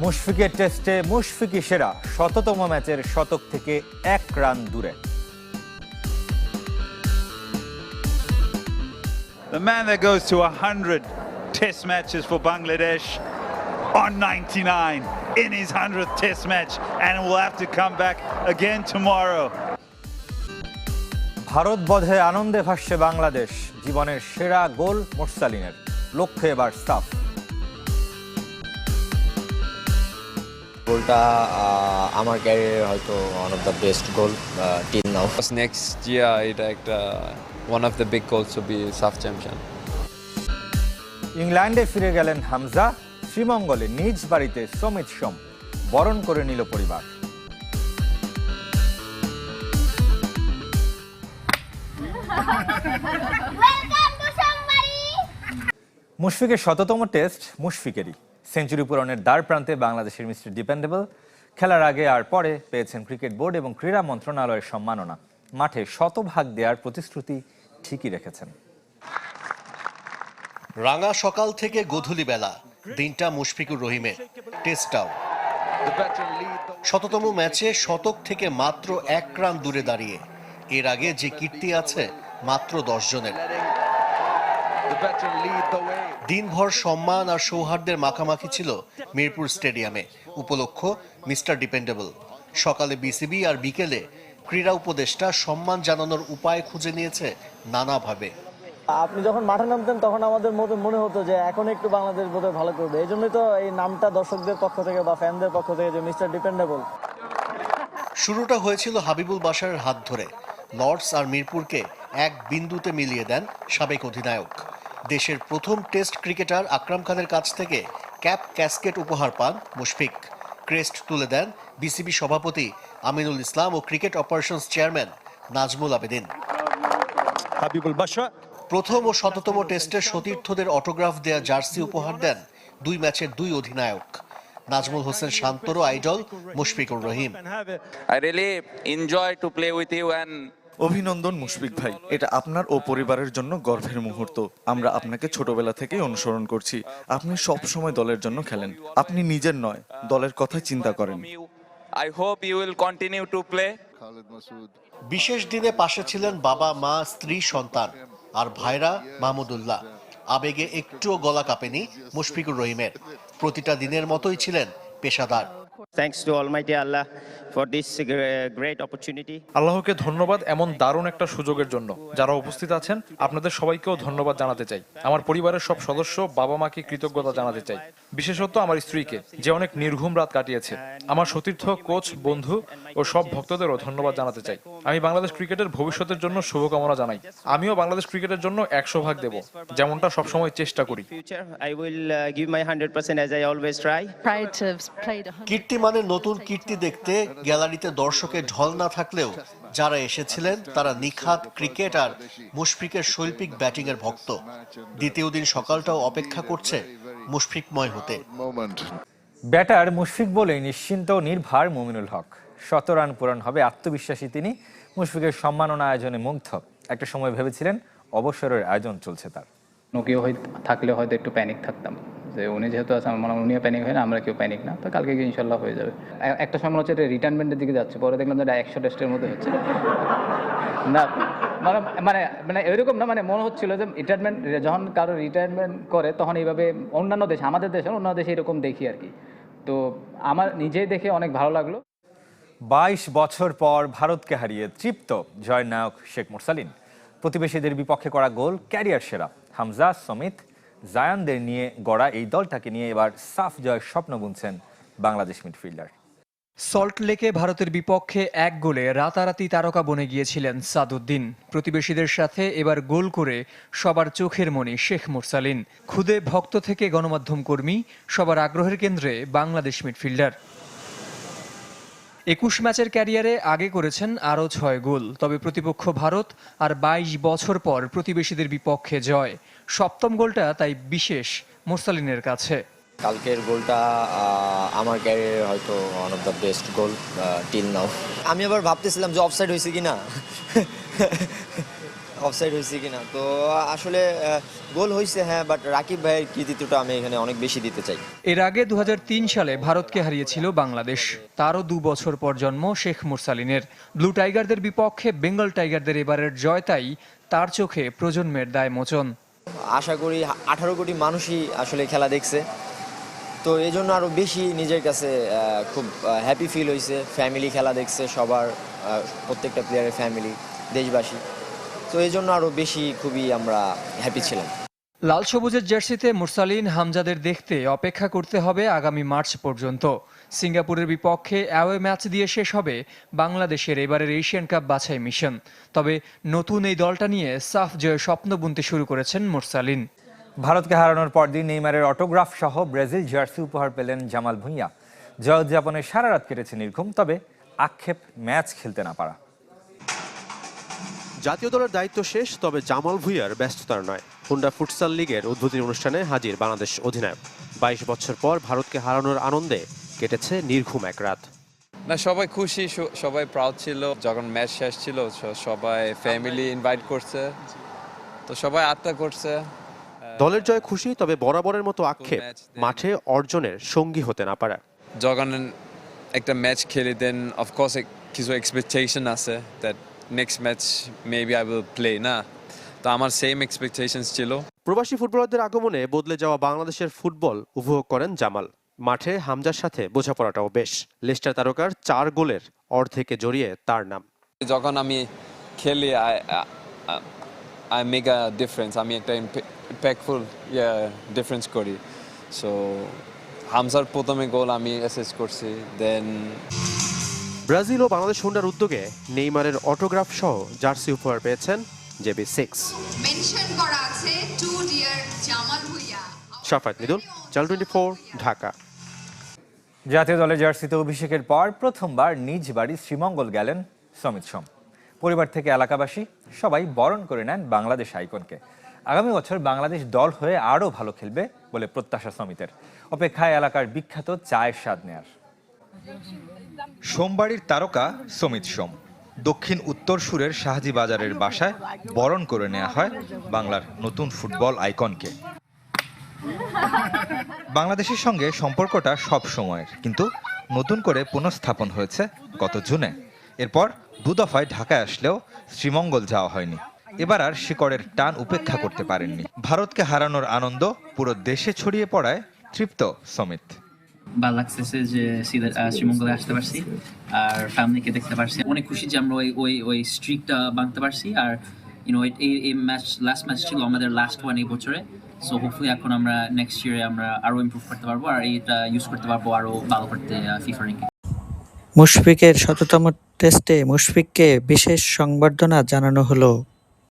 মুশফিকের টেস্টে মুশফিকই সেরা, শততম ম্যাচের শতক থেকে 1 রান দূরে। The man that goes to 100 test matches for Bangladesh on 99 in his 100th test match and will have to come back again tomorrow. Bharat বধে আনন্দে ভাসছে বাংলাদেশ, জীবনের সেরা গোল মোরসালিনের, লক্ষ্যে এবার সাফ। গোলটা আমার ক্যারিয়ারে হয়তো one of the best goal till now. Next year এটা একটা one of the big goals to be SAFF champion. ইংল্যান্ডে ফিরে গেলেন হামজা, শ্রীমঙ্গলে নিজ বাড়িতে সমিত সোম, বরণ করে নিল পরিবার। মুশফিকের শততম টেস্ট মুশফিকেরই। সেঞ্চুরি পূরণের দ্বার প্রান্তে বাংলাদেশের মিস্টার ডিপেন্ডেবল। খেলার আগে আর পরে পেয়েছেন ক্রিকেট বোর্ড এবং ক্রীড়া মন্ত্রণালয়ের সম্মাননা। মাঠে শতভাগ দেওয়ার প্রতিশ্রুতি ঠিকই রেখেছেন। রাঙা সকাল থেকে গোধূলি বেলা, দিনটা মুশফিকুর রহিমের, টেস্টটাও। শততম ম্যাচে শতক থেকে মাত্র 1 রান দূরে দাঁড়িয়ে। এর আগে যে কীর্তি আছে মাত্র 10 জনের। দিনভর সম্মান আর সৌহার্দ্যের মাখামাখি ছিল মিরপুর স্টেডিয়ামে। উপলক্ষ মিস্টার ডিপেন্ডেবল। সকালে বিসিবি আর বিকেলে ক্রীড়া উপদেষ্টা সম্মান জানানোর উপায় খুঁজে নিয়েছে নানাভাবে। আপনি যখন মাঠে নামতেন তখন আমাদের মনে হতো যে এখন একটু বাংলাদেশ বোধহয় ভালো করবে। এই জন্যই তো এই নামটা দর্শকদের পক্ষ থেকে বা ফ্যানদের পক্ষ থেকে যে মিস্টার ডিপেন্ডেবল। শুরুটা হয়েছিল হাবিবুল বাশারের হাত ধরে। লর্ডস আর মিরপুরকে এক বিন্দুতে মিলিয়ে দেন সাবেক অধিনায়ক। দেশের প্রথম টেস্ট ক্রিকেটার আকরাম খানের কাছ থেকে ক্যাপ ক্যাসকেট উপহার পান মুশফিক। ক্রেস্ট তুলে দেন বিসিবি সভাপতি আমিনুল ইসলাম ও cricket operations chairman Najmul Abedin. Habibul Bashar. প্রথম ও শততম টেস্টে সতীর্থদের অটোগ্রাফ দেয়া জার্সি উপহার দেন 2 ম্যাচের 2 অধিনায়ক। নাজমুল হোসেন শান্তরও idol Mushfiqur Rahim. I really enjoy to play with you and অভিনন্দন মুশফিক ভাই, এটা আপনার ও পরিবারের জন্য গর্বের মুহূর্ত। আমরা আপনাকে ছোটবেলা থেকেই অনুসরণ করছি। আপনি সব সময় দলের জন্য খেলেন, আপনি নিজের নয় দলের কথা চিন্তা করেন। I hope you will continue to play. বিশেষ দিনে পাশে ছিলেন বাবা, মা, স্ত্রী, সন্তান আর ভাইরা মাহমুদুল্লাহ। আবেগে একটুও গলা কাঁপেনি মুশফিকুর রহিমের। প্রতিটা দিনের মতোই ছিলেন পেশাদার। Thanks to Almighty Allah for this great opportunity. আল্লাহকে ধন্যবাদ এমন দারুণ একটা সুযোগের জন্য। যারা উপস্থিত আছেন আপনাদের সবাইকেও ধন্যবাদ জানাতে চাই। আমার পরিবারের সব সদস্য, বাবা মাকে কৃতজ্ঞতা জানাতে চাই, বিশেষত আমার স্ত্রীকে যে অনেক নির্ঘুম রাত কাটিয়েছে। আমার সতীর্থ, কোচ, বন্ধু ও সব ভক্তদেরও ধন্যবাদ জানাতে চাই। আমি বাংলাদেশ ক্রিকেটের ভবিষ্যতের জন্য শুভকামনা জানাই। আমিও বাংলাদেশ ক্রিকেটের জন্য 100 ভাগ দেব, যেমনটা সবসময় চেষ্টা করি। I will give my 100% as I always try. কীর্তিমানের নতুন কীর্তি দেখতে গ্যালারিতে দর্শকের ঢল না থাকলেও যারা এসেছিলেন তারা নিখাত ক্রিকেট আর মুশফিকের শৈল্পিক ব্যাটিং এর ভক্ত। দ্বিতীয় দিন সকালটাও অপেক্ষা করছে মুশফিকময় হতে। ব্যাটার মুশফিক বলেই নিশ্চিন্ত ও নির্ভার মুমিনুল হক। 100 রান পূরণ হবে আত্মবিশ্বাসী তিনি। মুশফিকের সম্মাননা আয়োজনে মুগ্ধ। একটা সময় ভেবেছিলেন অবসরের আয়োজন চলছে তার। নোকিও থাকলে হয়তো একটু প্যানিক থাকতাম যে উনি যেহেতু আছে, আমার মনে হয় উনিও প্যানিক হয় না, আমরা কেউ প্যানিক না। তো কালকে গিয়ে ইনশাল্লাহ হয়ে যাবে। একটা সময় হচ্ছে এটা রিটায়ারমেন্টের দিকে যাচ্ছে, পরে দেখলাম যে এটা 100 টেস্টের মধ্যে হচ্ছে না। মানে মানে এরকম না, মানে মনে হচ্ছিল যে রিটায়ারমেন্ট, যখন কারো রিটায়ারমেন্ট করে তখন এইভাবে অন্যান্য দেশে, আমাদের দেশে অন্যান্য দেশে এরকম দেখি আর কি। তো আমার নিজেই দেখে অনেক ভালো লাগলো। 22 বছর পর ভারতকে হারিয়ে তৃপ্ত জয়ের নায়ক শেখ মোরসালিন। প্রতিবেশীদের বিপক্ষে করা গোল ক্যারিয়ার সেরা। হামজা, সমিত, জায়ানদের নিয়ে গড়া এই দলটাকে নিয়ে এবার সাফ জয়ের স্বপ্ন বুনছেন বাংলাদেশ মিডফিল্ডার। সল্টলেকে ভারতের বিপক্ষে 1 গোলে রাতারাতি তারকা বনে গিয়েছিলেন সাদউদ্দিন। প্রতিবেশীদের সাথে এবার গোল করে সবার চোখের মণি শেখ মোরসালিন। খুদে ভক্ত থেকে গণমাধ্যম কর্মী, সবার আগ্রহের কেন্দ্রে বাংলাদেশ মিডফিল্ডার। 21 ম্যাচের ক্যারিয়ারে আগে করেছেন আরও 6 গোল। তবে প্রতিপক্ষ ভারত, আর 22 বছর পর প্রতিবেশীদের বিপক্ষে জয়। 7ম গোলটা তাই বিশেষ মোরসালিনের কাছে। কালকের গোলটা আমার ক্যারিয়ারে হয়তো one of the best goal till নাও। আমি আবার ভাবতেছিলাম যে অফসাইড হয়েছে কিনা, অফসাইড হয়েছে কিনা। তো আসলে গোল হয়েছে হ্যাঁ, বাট রাকিব ভাইয়ের কৃতিত্বটা আমি এখানে অনেক বেশি দিতে চাই। এর আগে 2003 সালে ভারতকে হারিয়েছিল বাংলাদেশ। তারও 2 বছর পর জন্ম শেখ মুরসালিনের। ব্লু টাইগারদের বিপক্ষে বেঙ্গল টাইগারদের এবারের জয় তাই তার চোখে প্রজন্মের দায় মোচন। আশা করি 18 কোটি মানুষই আসলে খেলা দেখছে, তো এই জন্য আরও বেশি নিজের কাছে খুব হ্যাপি ফিল হয়েছে। ফ্যামিলি খেলা দেখছে, সবার প্রত্যেকটা প্লেয়ারের ফ্যামিলি, দেশবাসী, তো এই জন্য আরও বেশি খুবই আমরা হ্যাপি ছিলাম। লাল সবুজের জার্সিতে মুরসালিন হামজাদের দেখতে অপেক্ষা করতে হবে আগামী মার্চ পর্যন্ত। সিঙ্গাপুরের বিপক্ষে অ্যাওয়ে ম্যাচ দিয়ে শেষ হবে বাংলাদেশের এবারের এশিয়ান কাপ বাছাই মিশন। তবে নতুন এই দলটা নিয়ে সাফ জয়ের স্বপ্ন বুনতে শুরু করেছেন মুরসালিন। ভারতকে হারানোর পরদিন নেইমারের অটোগ্রাফ সহ ব্রাজিল জার্সি উপহার পেলেন জামাল ভুঁইয়া। জয় উদযাপনে সারা রাত কেটেছে নির্ঘুম, তবে আক্ষেপ ম্যাচ খেলতে না পারা। জাতীয় দলের দায়িত্ব শেষ, তবে জামাল ভুঁইয়ার ব্যস্ততার নয়। হুন্ডা ফুটসাল লিগের উদ্বোধনী অনুষ্ঠানে হাজির বাংলাদেশ অধিনায়ক। 22 বছর পর ভারতকে হারানোর আনন্দে কেটেছে নির্ঘুম এক রাত। না, সবাই খুশি, সবাই প্রাউড ছিল। যখন ম্যাচ শেষ ছিল সবাই ফ্যামিলি ইনভাইট করছে, তো সবাই আড্ডা করছে। দলের জয় খুশি, তবে বরাবরের মতো আক্ষেপ মাঠে অর্জনের সঙ্গী হতে না পারা। যখন একটা ম্যাচ খেলি দেন অফকোর্স কিছু এক্সপেকটেশন আছে that next match maybe I will play না, তো আমার সেম এক্সপেকটেশনস ছিল। প্রবাসী ফুটবলারদের আগমনে বদলে যাওয়া বাংলাদেশের ফুটবল উপভোগ করেন জামাল। মাঠে হামজার সাথে বোঝাপড়াটাও বেশ। লেস্টার তারকার 4 গোলের অর্ধেকে জড়িয়ে তার নাম। যখন আমি খেলি আই মেক আ ডিফারেন্স, আমি একটা ইম্প্যাক্টফুল ডিফারেন্স করি। সো হামজার প্রথমে গোল আমি অ্যাসিস্ট করছি। দেন ব্রাজিল ও বাংলাদেশ হুন্ডার উদ্যোগে নেইমারের অটোগ্রাফ সহ জার্সি উপহার পেয়েছেন JB6। শাফাত মিদুল, চ্যানেল 24, ঢাকা। জাতীয় দলের জার্সিতে অভিষেকের পর প্রথমবার নিজ বাড়ি শ্রীমঙ্গল গেলেন সমিত সোম। পরিবার থেকে এলাকাবাসী সবাই বরণ করে নেন বাংলাদেশ আইকনকে। আগামী বছর বাংলাদেশ দল হয়ে আরও ভালো খেলবে বলে প্রত্যাশা সমিতের। অপেক্ষায় এলাকার বিখ্যাত চায়ের স্বাদ নেয়ার। সোমবাড়ির তারকা সমিত সোম। দক্ষিণ উত্তরসুরের শাহজি বাজারের বাসায় বরণ করে নেওয়া হয় বাংলার নতুন ফুটবল আইকনকে। বাংলাদেশের সঙ্গে সম্পর্কটা সব সময়ের, কিন্তু নতুন করে পুনঃস্থাপন হয়েছে গত জুনে। এরপর 2 দফায় ঢাকায় আসলেও শ্রীমঙ্গল যাওয়া হয়নি। এবার আর শিকড়ের টান উপেক্ষা করতে পারেননি। ভারতকে হারানোর আনন্দ পুরো দেশে ছড়িয়ে পড়ায় তৃপ্ত সমিত। ভালো লাগতেছে যে শ্রীমঙ্গলে আসতে পারছি আর ফ্যামিলিকে দেখতে পারছি। অনেক খুশি যে আমরা ওই স্ট্রিকটা ভাঙতে পারছি। আর এই লাস্ট ম্যাচ ছিল আমাদের লাস্ট ওয়ান এই বছরে। সো হোপফুলি এখন আমরা নেক্সট ইয়ারে আমরা আরো ইমপ্রুভ করতে পারবো আর এটা ইউজ করতে পারবো আরো ভালো করতে ফিফা র্যাঙ্কিং। মুশফিকের ১৭তম টেস্টে মুশফিককে বিশেষ সংবর্ধনা জানানো হলো।